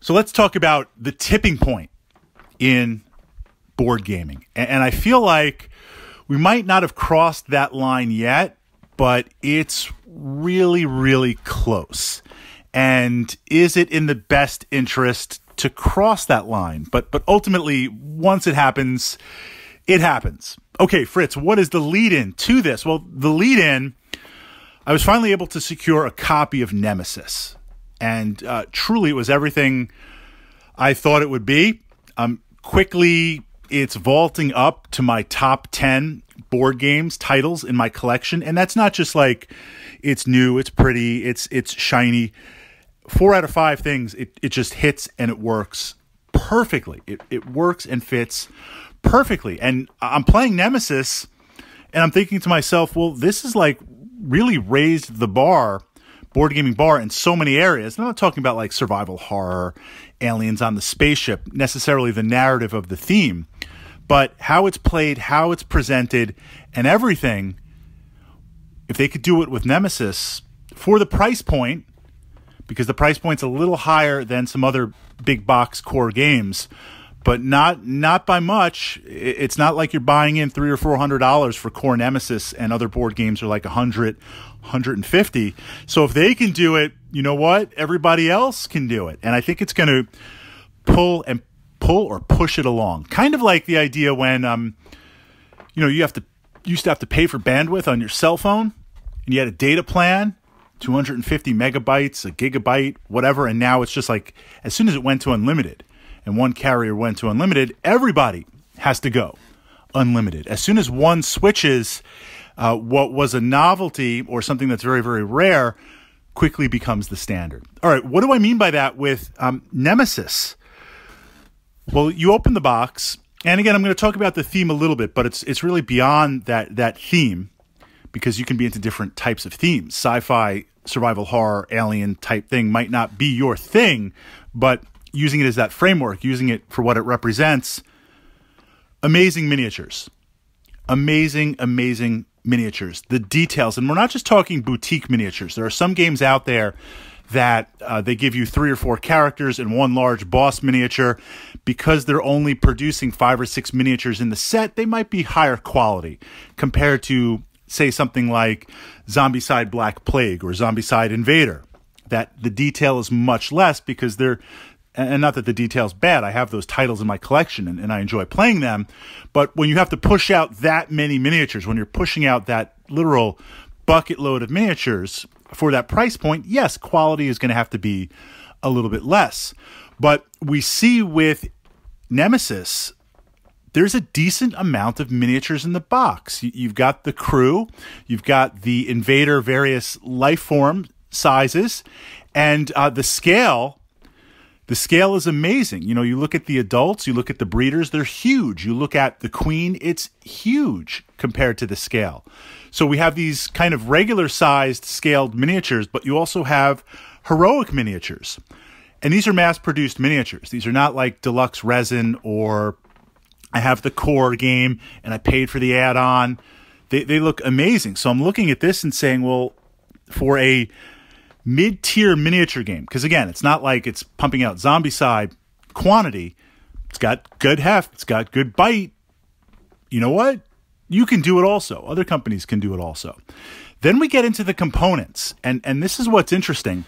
So let's talk about the tipping point in board gaming. And I feel like we might not have crossed that line yet, but it's really, really close. And is it in the best interest to cross that line? But ultimately, once it happens, it happens. Okay, Fritz, what is the lead-in to this? Well, the lead-in, I was finally able to secure a copy of Nemesis. And truly, it was everything I thought it would be. Quickly, it's vaulting up to my top 10 board games titles in my collection. And that's not just like it's new, it's pretty, it's shiny. 4 out of 5 things, it just hits and it works perfectly. It works and fits perfectly. And I'm playing Nemesis and I'm thinking to myself, well, this is like really raised the bar, board gaming bar, in so many areas. I'm not talking about like survival horror, aliens on the spaceship, necessarily the narrative of the theme, but how it's played, how it's presented, and everything. If they could do it with Nemesis for the price point, because the price point's a little higher than some other big box core games, but not by much. It's not like you're buying in $300 or $400 for core Nemesis, and other board games are like $100, $150. So if they can do it, you know what? Everybody else can do it, and I think it's going to pull or push it along. Kind of like the idea when you used to have to pay for bandwidth on your cell phone, and you had a data plan, 250 megabytes, a gigabyte, whatever, and now it's just like as soon as it went to unlimited, and one carrier went to unlimited, everybody has to go unlimited. As soon as one switches, what was a novelty or something that's very, very rare quickly becomes the standard. All right, what do I mean by that with Nemesis? Well, you open the box, and again, I'm going to talk about the theme a little bit, but it's really beyond that theme, because you can be into different types of themes. Sci-fi, survival horror, alien type thing might not be your thing, but using it as that framework, using it for what it represents, amazing miniatures. Amazing, amazing miniatures. The details, and we're not just talking boutique miniatures. There are some games out there that they give you 3 or 4 characters and one large boss miniature. Because they're only producing 5 or 6 miniatures in the set, they might be higher quality compared to, say, something like Zombicide Black Plague or Zombicide Invader, that the detail is much less because they're, and not that the detail's bad, I have those titles in my collection and I enjoy playing them, but when you have to push out that many miniatures, when you're pushing out that literal bucket load of miniatures for that price point, yes, quality is going to have to be a little bit less. But we see with Nemesis, there's a decent amount of miniatures in the box. You've got the crew, you've got the invader, various life form sizes, and the scale is amazing. You know, you look at the adults, you look at the breeders, they're huge. You look at the queen, it's huge compared to the scale. So we have these kind of regular sized scaled miniatures, but you also have heroic miniatures. And these are mass-produced miniatures. These are not like deluxe resin, or I have the core game and I paid for the add-on. They look amazing. So I'm looking at this and saying, well, for a mid-tier miniature game, because again, it's not like it's pumping out Zombicide quantity. It's got good heft. It's got good bite. You know what? You can do it also. Other companies can do it also. Then we get into the components, and this is what's interesting.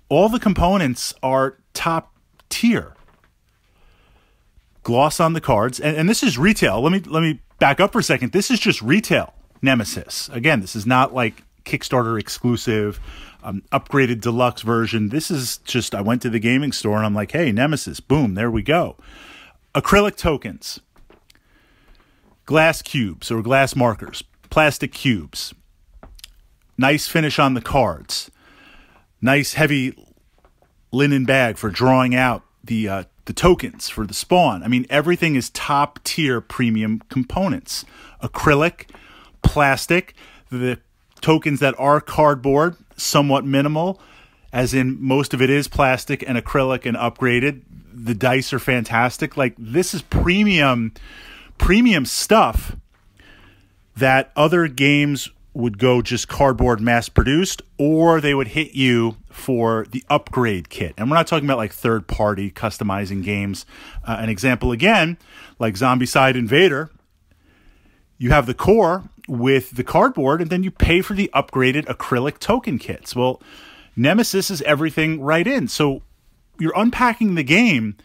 All the components are top tier. Gloss on the cards, and this is retail. Let me back up for a second. This is just retail Nemesis. Again, this is not like Kickstarter exclusive, upgraded deluxe version. This is just, I went to the gaming store and I'm like, hey, Nemesis, boom, there we go. Acrylic tokens, glass cubes or glass markers, plastic cubes, nice finish on the cards, nice heavy linen bag for drawing out the tokens for the spawn. I mean, everything is top tier premium components. Acrylic, plastic, the tokens that are cardboard, somewhat minimal, as in most of it is plastic and acrylic and upgraded. The dice are fantastic. Like, this is premium stuff that other games would go just cardboard mass produced, or they would hit you for the upgrade kit. And we're not talking about like third party customizing games. An example again, like Zombicide Invader, you have the core with the cardboard, and then you pay for the upgraded acrylic token kits. Well, Nemesis is everything right in. So you're unpacking the game,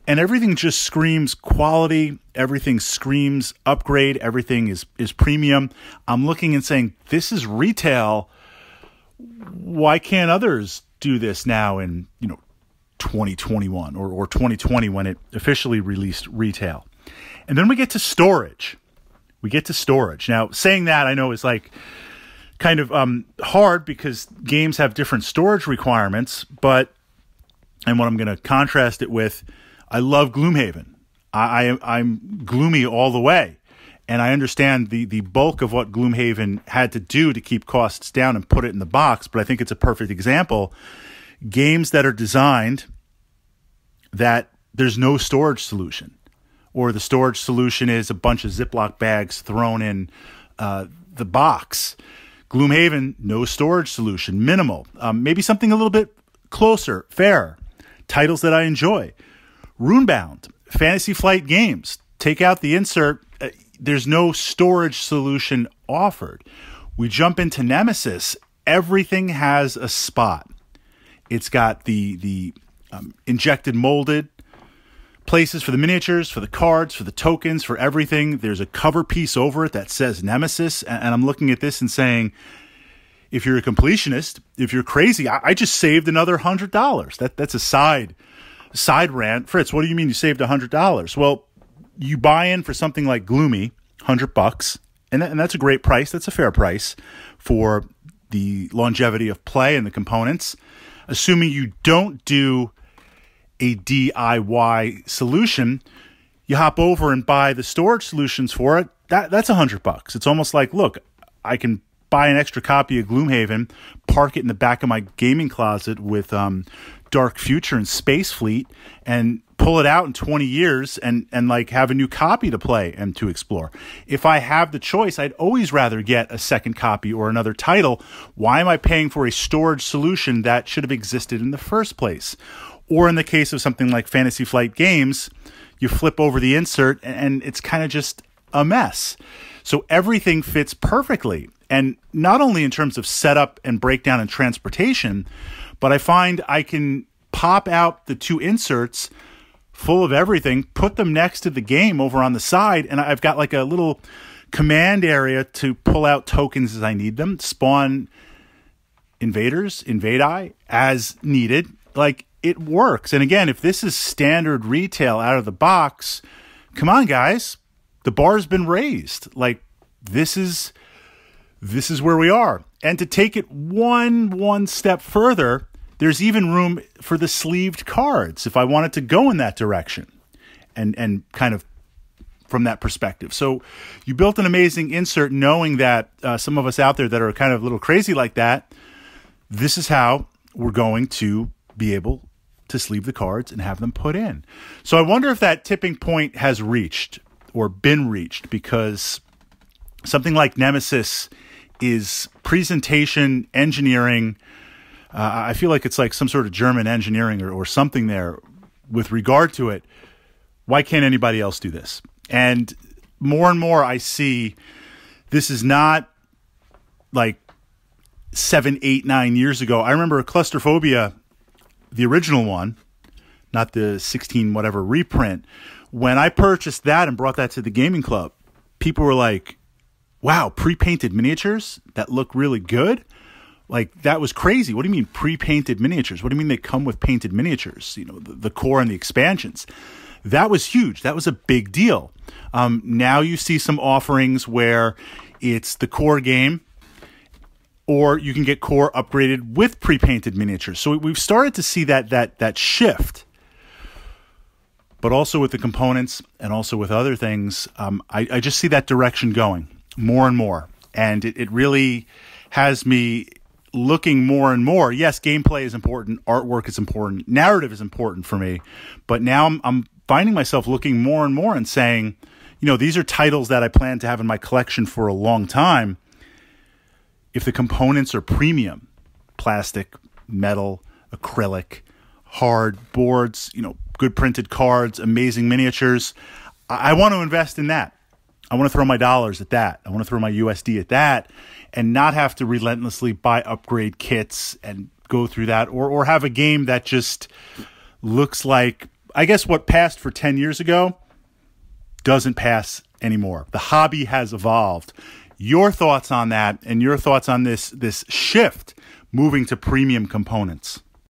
and everything just screams quality. Everything screams upgrade. Everything is premium. I'm looking and saying, this is retail. Why can't others do this now in 2021 or 2020 when it officially released retail? And then we get to storage. Now, saying that I know is like kind of hard because games have different storage requirements, and what I'm going to contrast it with, I love Gloomhaven. I'm gloomy all the way. And I understand the bulk of what Gloomhaven had to do to keep costs down and put it in the box, but I think it's a perfect example. Games that are designed that there's no storage solution, or the storage solution is a bunch of Ziploc bags thrown in the box. Gloomhaven, no storage solution, minimal. Maybe something a little bit closer, fairer. Titles that I enjoy. Runebound, Fantasy Flight Games. Take out the insert. There's no storage solution offered. We jump into Nemesis. Everything has a spot. It's got the injected molded places for the miniatures, for the cards, for the tokens, for everything. There's a cover piece over it that says Nemesis. And I'm looking at this and saying, if you're a completionist, if you're crazy, I just saved another $100. That's a side rant. Fritz, what do you mean you saved $100? Well, you buy in for something like Gloomy, $100, and that's a great price. That's a fair price for the longevity of play and the components. Assuming you don't do a DIY solution, you hop over and buy the storage solutions for it. That's $100. It's almost like, look, I can buy an extra copy of Gloomhaven, park it in the back of my gaming closet with Dark Future and Space Fleet, and pull it out in 20 years and like have a new copy to play and to explore. If I have the choice, I'd always rather get a second copy or another title. Why am I paying for a storage solution that should have existed in the first place? Or in the case of something like Fantasy Flight Games, you flip over the insert and it's kind of just a mess. So everything fits perfectly. And not only in terms of setup and breakdown and transportation, but I find I can pop out the two inserts full of everything, put them next to the game over on the side, and I've got like a little command area to pull out tokens as I need them, spawn invadei as needed. Like, it works. And again, if this is standard retail out of the box, come on, guys, the bar's been raised. Like, this is where we are. And to take it one step further, there's even room for the sleeved cards if I wanted to go in that direction and kind of from that perspective. So you built an amazing insert knowing that some of us out there that are kind of a little crazy like that, this is how we're going to be able to sleeve the cards and have them put in. So I wonder if that tipping point has reached or been reached, because something like Nemesis is presentation engineering. I feel like it's like some sort of German engineering or something there with regard to it. Why can't anybody else do this? And more I see this is not like 7, 8, 9 years ago. I remember Claustrophobia, the original one, not the 16 whatever reprint. When I purchased that and brought that to the gaming club, people were like, wow, pre-painted miniatures that look really good? Like, that was crazy. What do you mean pre-painted miniatures? What do you mean they come with painted miniatures? You know, the core and the expansions. That was huge. That was a big deal. Now you see some offerings where it's the core game, or you can get core upgraded with pre-painted miniatures. So we've started to see that shift. But also with the components and also with other things, I just see that direction going more and more. And it really has me looking more and more. Yes, gameplay is important. Artwork is important. Narrative is important for me. But now I'm finding myself looking more and more and saying, you know, these are titles that I plan to have in my collection for a long time. if the components are premium, plastic, metal, acrylic, hard boards, good printed cards, amazing miniatures, I want to invest in that. I want to throw my dollars at that. I want to throw my USD at that and not have to relentlessly buy upgrade kits and go through that or have a game that just looks like, I guess, what passed for 10 years ago doesn't pass anymore. The hobby has evolved. Your thoughts on that and your thoughts on this shift moving to premium components?